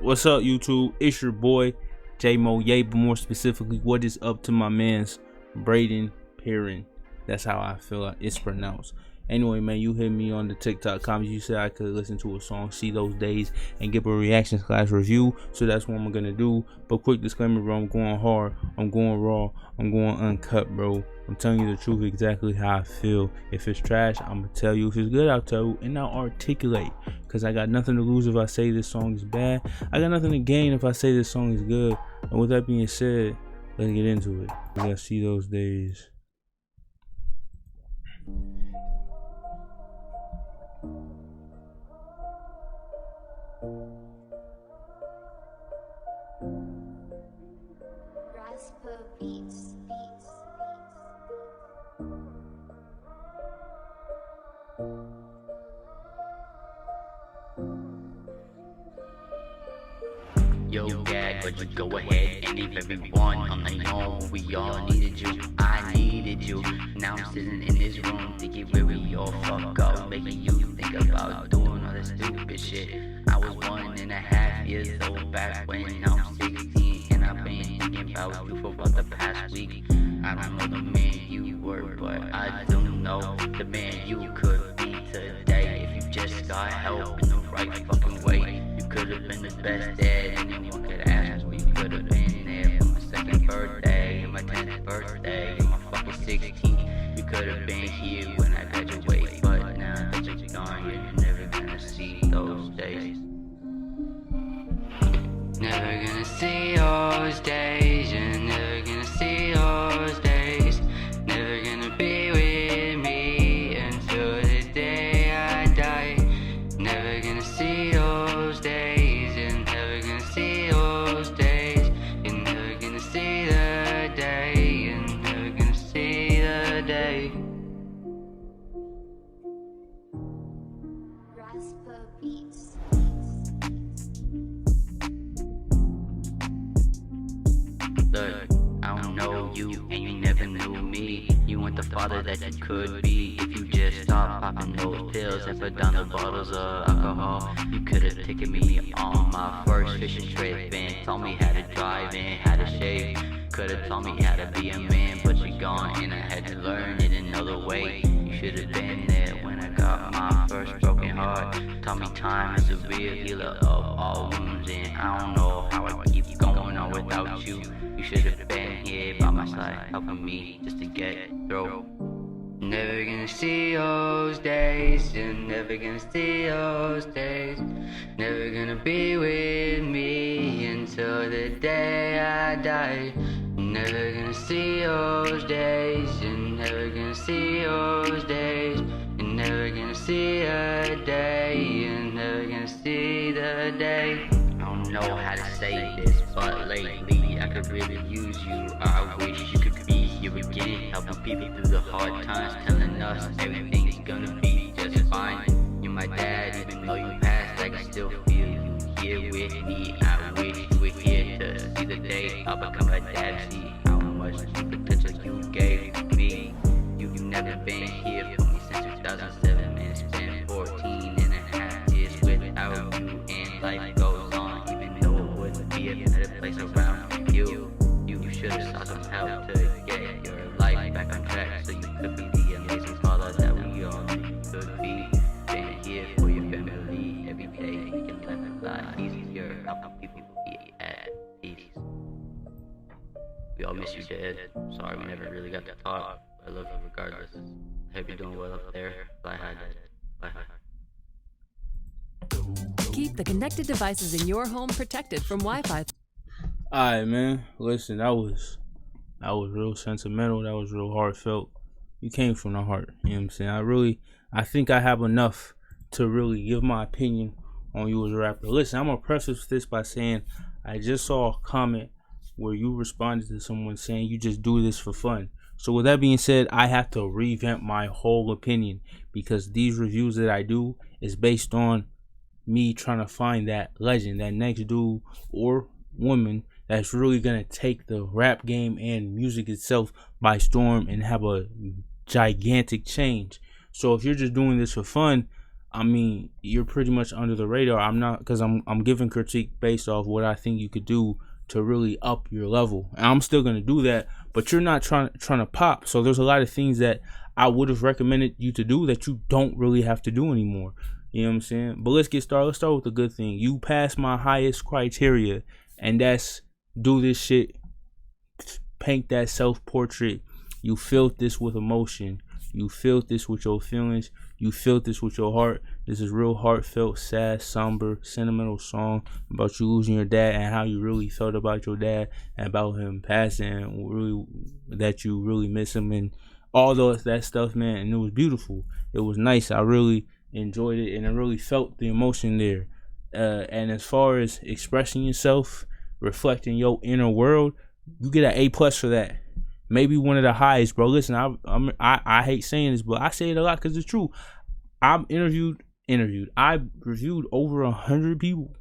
What's up, YouTube? It's your boy JaeMoye, but more specifically, what is up to my man's Brayden Perrin? That's how I feel like it's pronounced. Anyway, man, you hit me on the TikTok comments. You said I could listen to a song, See Those Days, and give a reaction / review. So that's what I'm gonna do. But quick disclaimer, bro, I'm going hard, I'm going raw, I'm going uncut, bro. I'm telling you the truth, exactly how I feel. If it's trash, I'm gonna tell you. If it's good, I'll tell you, and I'll articulate. Cause I got nothing to lose if I say this song is bad. I got nothing to gain if I say this song is good. And with that being said, let's get into it. We gotta See Those Days. Yo, gag, but you go ahead and leave everyone on their own. We all needed you, I needed you. Now I'm sitting in this room thinking where we all fuck up, making you think about doing all this stupid shit. I was 1.5 years old back when I was 16, and I've been thinking about you for about the past week. I don't know the man you were, but I do know the man you could be today if you just got help in the right fucking way. You could have been the best dad anyone could ask for. You could have been there for my 2nd birthday, and my 10th birthday, and my fucking 16th. You could have been here when I graduate, but now that you're gone, you're never gonna see those days. Never gonna see those days. You're never gonna see those days. Never gonna be with me until the day I die. Never gonna see those days. You're never gonna see those days. You're never gonna see the day. You're never gonna see the day. Look, I don't know you, and you never knew me. You weren't the father that you could be if you just stopped popping those pills and put down the bottles of alcohol. You could have taken me on my first fishing trip and taught me how to drive and how to shave. Could have taught me how to be a man, but you're gone and I had to learn it another way. You should have been there when I got my first broken heart. Taught me time is the real healer of all wounds, and I don't know how I keep going on without you. You should have been here by my side, helping me just to get through. Never gonna see those days. You're never gonna see those days. Never gonna be with me until the day I die. Never gonna see those days. You're never gonna see those days. You're never gonna see a day. You're never gonna see the day. I don't know how to say this, but lately I could really use you. I wish you could be here again, helping people through the hard times, telling us everything's gonna be just fine. You're my dad, even though you passed, I can still feel you here with me. I wish you were here to see the day I'll become a dad. See how much potential you gave me. You've never been here for me since 2007, and it's been 14.5 years without you, and life goes on, even though it wouldn't be a better place around you. You should have sought some help to get your life back on track, so you could be the amazing father that we all knew you could be. Been here for your family every day, making life a lot easier, helping people be at peace. We all miss you, Dad. Sorry we never really got to talk. I love you regardless. I hope you're doing well up there. Bye, hi, Dad. Bye, hi. Keep the connected devices in your home protected from Wi-Fi. Alright, man. Listen, that was real sentimental. That was real heartfelt. You came from the heart. You know what I'm saying? I think I have enough to really give my opinion on you as a rapper. Listen, I'm gonna preface this by saying I just saw a comment where you responded to someone saying you just do this for fun. So with that being said, I have to revamp my whole opinion, because these reviews that I do is based on me trying to find that legend, that next dude or woman that's really gonna take the rap game and music itself by storm and have a gigantic change. So if you're just doing this for fun, I mean, you're pretty much under the radar. I'm not, because I'm giving critique based off what I think you could do to really up your level, and I'm still gonna do that. But you're not trying to pop. So there's a lot of things that I would have recommended you to do that you don't really have to do anymore. You know what I'm saying? But let's get started. Let's start with the good thing. You passed my highest criteria, and that's do this shit, paint that self-portrait. You filled this with emotion. You filled this with your feelings. You filled this with your heart. This is real heartfelt, sad, somber, sentimental song about you losing your dad and how you really felt about your dad and about him passing, and really that you really miss him and all that stuff, man. And it was beautiful. It was nice. I really enjoyed it, and I really felt the emotion there. And as far as expressing yourself, reflecting your inner world, you get an A+ for that. Maybe one of the highest, bro. Listen, I hate saying this, but I say it a lot because it's true. I've I reviewed over 100 people,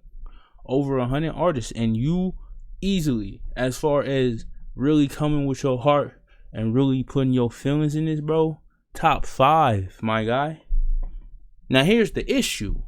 over 100 artists, and you easily, as far as really coming with your heart and really putting your feelings in this, bro, top 5, my guy. Now here's the issue.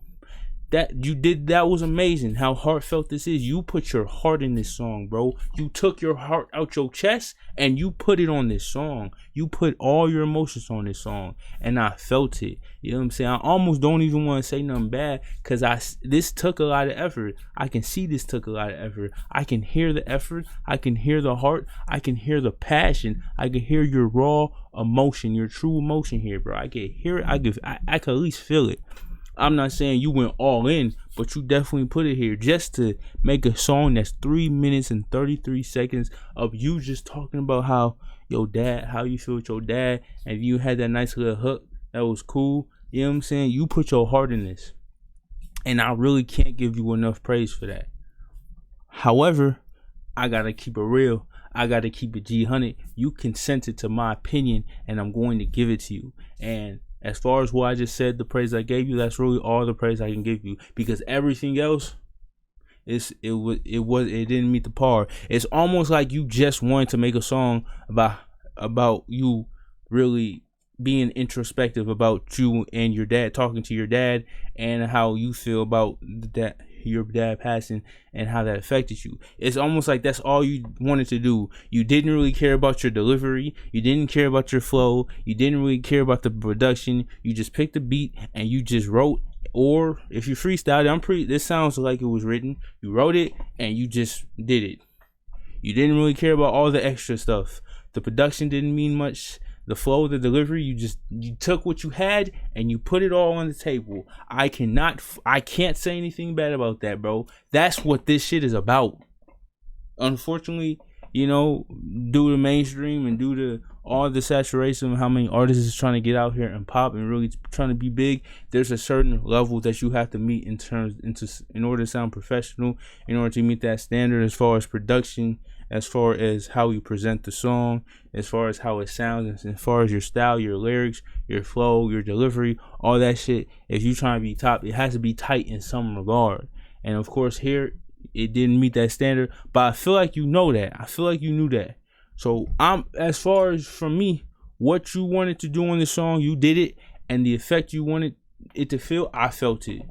That was amazing how heartfelt this is. You put your heart in this song, bro. You took your heart out your chest and you put it on this song. You put all your emotions on this song, and I felt it. You know what I'm saying? I almost don't even want to say nothing bad, because this took a lot of effort. I can see this took a lot of effort. I can hear the effort. I can hear the heart. I can hear the passion. I can hear your raw emotion, your true emotion here, bro. I can hear it. I can at least feel it. I'm not saying you went all in, but you definitely put it here just to make a song that's 3 minutes and 33 seconds of you just talking about how you feel with your dad, and you had that nice little hook that was cool. You know what I'm saying? You put your heart in this, and I really can't give you enough praise for that. However, I gotta keep it real. I gotta keep it G100. You consented to my opinion, and I'm going to give it to you. And as far as what I just said, the praise I gave you, that's really all the praise I can give you, because everything else, it didn't meet the par. It's almost like you just wanted to make a song about you really being introspective about you and your dad, talking to your dad, and how you feel about that, your dad passing, and how that affected you. It's almost like that's all you wanted to do. You didn't really care about your delivery. You didn't care about your flow. You didn't really care about the production. You just picked a beat and you just wrote. Or if you freestyled, this sounds like it was written. You wrote it and you just did it. You didn't really care about all the extra stuff. The production didn't mean much. The flow, the delivery, you took what you had and you put it all on the table. I can't say anything bad about that, bro. That's what this shit is about. Unfortunately, due to mainstream and due to all the saturation of how many artists is trying to get out here and pop and really trying to be big, there's a certain level that you have to meet in order to sound professional, in order to meet that standard as far as production, as far as how you present the song, as far as how it sounds, as far as your style, your lyrics, your flow, your delivery, all that shit. If you're trying to be top, it has to be tight in some regard. And of course here, it didn't meet that standard, but I feel like you know that. I feel like you knew that. So as far as from me, what you wanted to do on this song, you did it, and the effect you wanted it to feel, I felt it.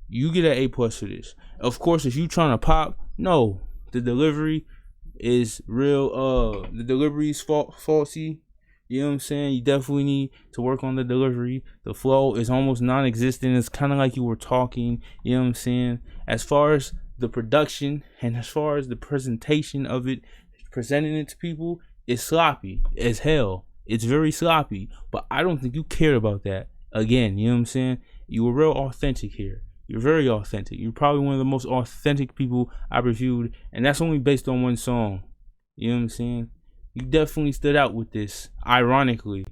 You get an A+ for this. Of course, if you trying to pop, no, the delivery is real. The delivery is faulty. You know what I'm saying? You definitely need to work on the delivery. The flow is almost non-existent. It's kind of like you were talking. You know what I'm saying? As far as the production and as far as the presentation of it, presenting it to people, is sloppy as hell. It's very sloppy, but I don't think you cared about that. Again, you know what I'm saying? You were real authentic here. You're very authentic. You're probably one of the most authentic people I reviewed, and that's only based on one song. You know what I'm saying? You definitely stood out with this, ironically.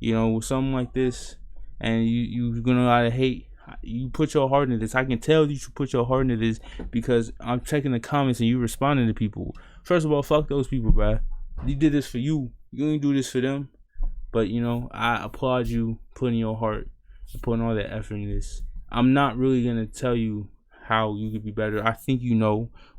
With something like this, and you're gonna a lot of hate. You put your heart into this. I can tell you put your heart into this because I'm checking the comments and you responding to people. First of all, fuck those people, bruh. You did this for you. You didn't do this for them. But, I applaud you putting your heart and putting all that effort in this. I'm not really going to tell you how you could be better. I think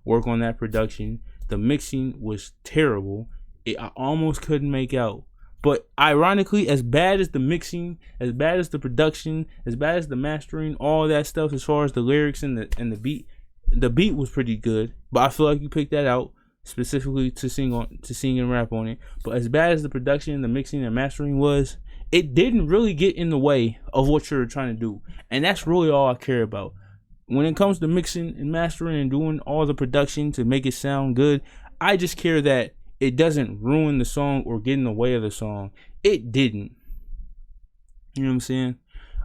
work on that production. The mixing was terrible. I almost couldn't make out. But ironically, as bad as the mixing, as bad as the production, as bad as the mastering, all that stuff, as far as the lyrics and the beat was pretty good. But I feel like you picked that out specifically to sing and rap on it. But as bad as the production, the mixing, and mastering was, it didn't really get in the way of what you're trying to do. And that's really all I care about. When it comes to mixing and mastering and doing all the production to make it sound good, I just care that it doesn't ruin the song or get in the way of the song. It didn't. You know what I'm saying?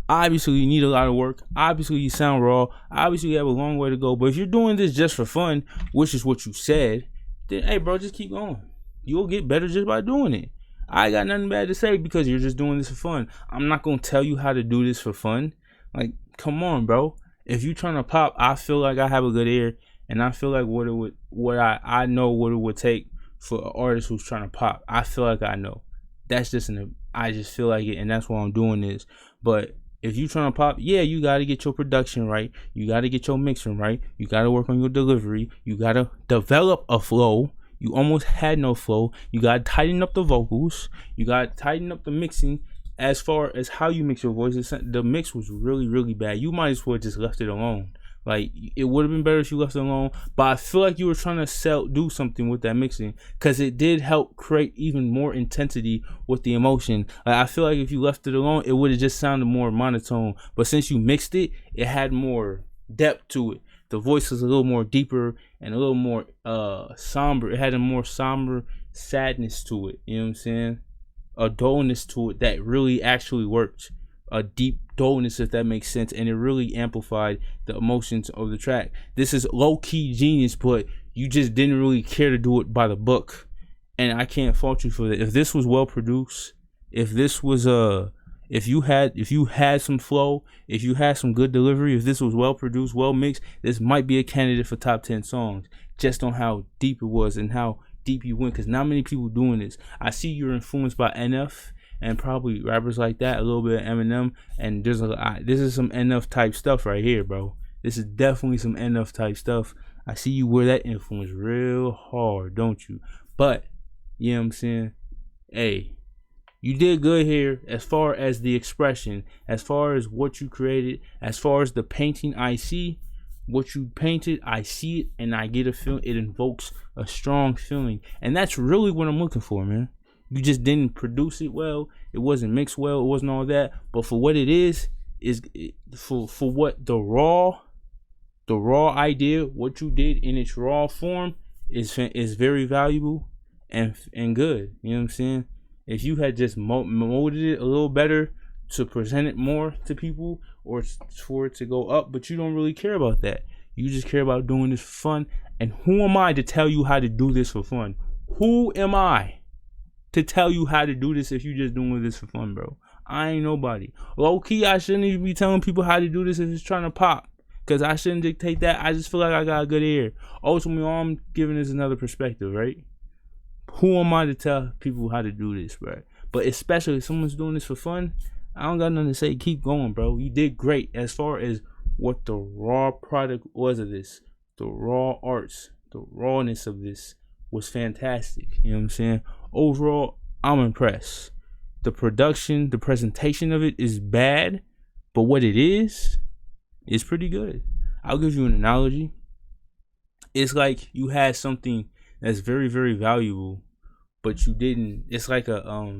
Obviously, you need a lot of work. Obviously, you sound raw. Obviously, you have a long way to go. But if you're doing this just for fun, which is what you said, then, hey, bro, just keep going. You'll get better just by doing it. I got nothing bad to say because you're just doing this for fun. I'm not going to tell you how to do this for fun. Like, come on, bro. If you're trying to pop, I feel like I have a good ear, and I feel like I know what it would take for an artist who's trying to pop. I feel like I know. That's just I just feel like it, and that's why I'm doing this. But if you trying to pop, yeah, you got to get your production right. You got to get your mixing right. You got to work on your delivery. You got to develop a flow. You almost had no flow. You got to tighten up the vocals. You got to tighten up the mixing. As far as how you mix your voices, the mix was really, really bad. You might as well just left it alone. Like, it would have been better if you left it alone. But I feel like you were trying to do something with that mixing, because it did help create even more intensity with the emotion. Like, I feel like if you left it alone, it would have just sounded more monotone. But since you mixed it, it had more depth to it. The voice was a little more deeper and a little more somber. It had a more somber sadness to it. You know what I'm saying? A dullness to it that really actually worked. A deep dullness, if that makes sense, and it really amplified the emotions of the track. This is low-key genius, but you just didn't really care to do it by the book, and I can't fault you for that. If this was well produced, if this was if you had some flow, if you had some good delivery, if this was well produced, well mixed, this might be a candidate for top 10 songs, just on how deep it was and how deep you went, because not many people doing this. I see you're influenced by NF and probably rappers like that, a little bit of Eminem, and this is some NF type stuff right here, bro. This is definitely some NF type stuff. I see you wear that influence real hard, don't you? But, you know what I'm saying? Hey, you did good here as far as the expression, as far as what you created, as far as the painting. I see what you painted, I see it, and I get a feeling. It invokes a strong feeling, and that's really what I'm looking for, man. You just didn't produce it well. It wasn't mixed well. It wasn't all that. But for what it is for what the raw idea, what you did in its raw form is very valuable and good. You know what I'm saying? If you had just molded it a little better to present it more to people, or for it to go up, but you don't really care about that. You just care about doing this for fun. And who am I to tell you how to do this for fun? Who am I to tell you how to do this if you just doing this for fun, bro? I ain't nobody. Low key, I shouldn't even be telling people how to do this if it's trying to pop, because I shouldn't dictate that. I just feel like I got a good ear. Ultimately, all I'm giving is another perspective, right? Who am I to tell people how to do this, bro? But especially if someone's doing this for fun, I don't got nothing to say. Keep going, bro. You did great as far as what the raw product was of this. The raw arts, the rawness of this was fantastic. You know what I'm saying? Overall, I'm impressed. The production, the presentation of it is bad, but what it is pretty good. I'll give you an analogy. It's like you had something that's very, very valuable, but you didn't. It's like a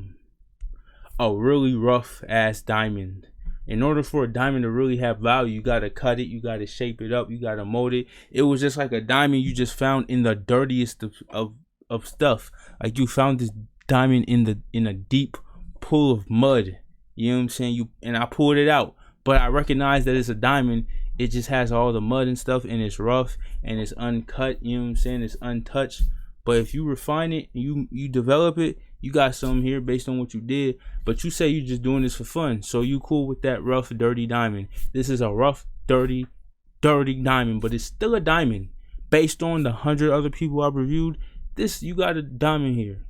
really rough ass diamond. In order for a diamond to really have value, you gotta cut it, you gotta shape it up, you gotta mold it. It was just like a diamond you just found in the dirtiest of stuff. Like, you found this diamond in a deep pool of mud. You know what I'm saying? And I pulled it out, but I recognize that it's a diamond. It just has all the mud and stuff, and it's rough and it's uncut. You know what I'm saying? It's untouched. But if you refine it, you develop it, you got something here based on what you did. But you say you're just doing this for fun, so you cool with that rough, dirty diamond. This is a rough, dirty diamond, but it's still a diamond. Based on the 100 other people I've reviewed, you got a diamond here.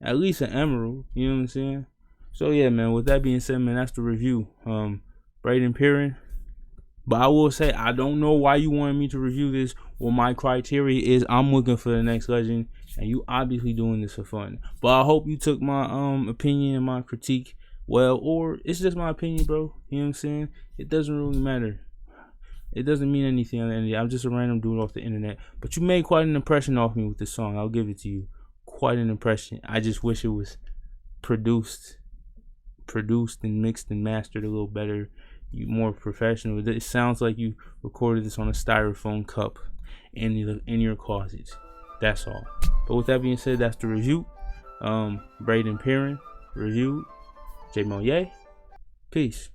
At least an emerald, you know what I'm saying? So yeah, man, with that being said, man, that's the review. Brayden Perrin, But I will say, I don't know why you wanted me to review this. Well, my criteria is I'm looking for the next legend, and you obviously doing this for fun. But I hope you took my opinion and my critique well, or it's just my opinion, bro. You know what I'm saying? It doesn't really matter. It doesn't mean anything on the end of the day. I'm just a random dude off the internet. But you made quite an impression off me with this song. I'll give it to you. Quite an impression. I just wish it was produced and mixed and mastered a little better. You more professional. It sounds like you recorded this on a styrofoam cup in your closet. That's all. But with that being said, that's the review. Brayden Perrin reviewed. JaeMoye. Peace.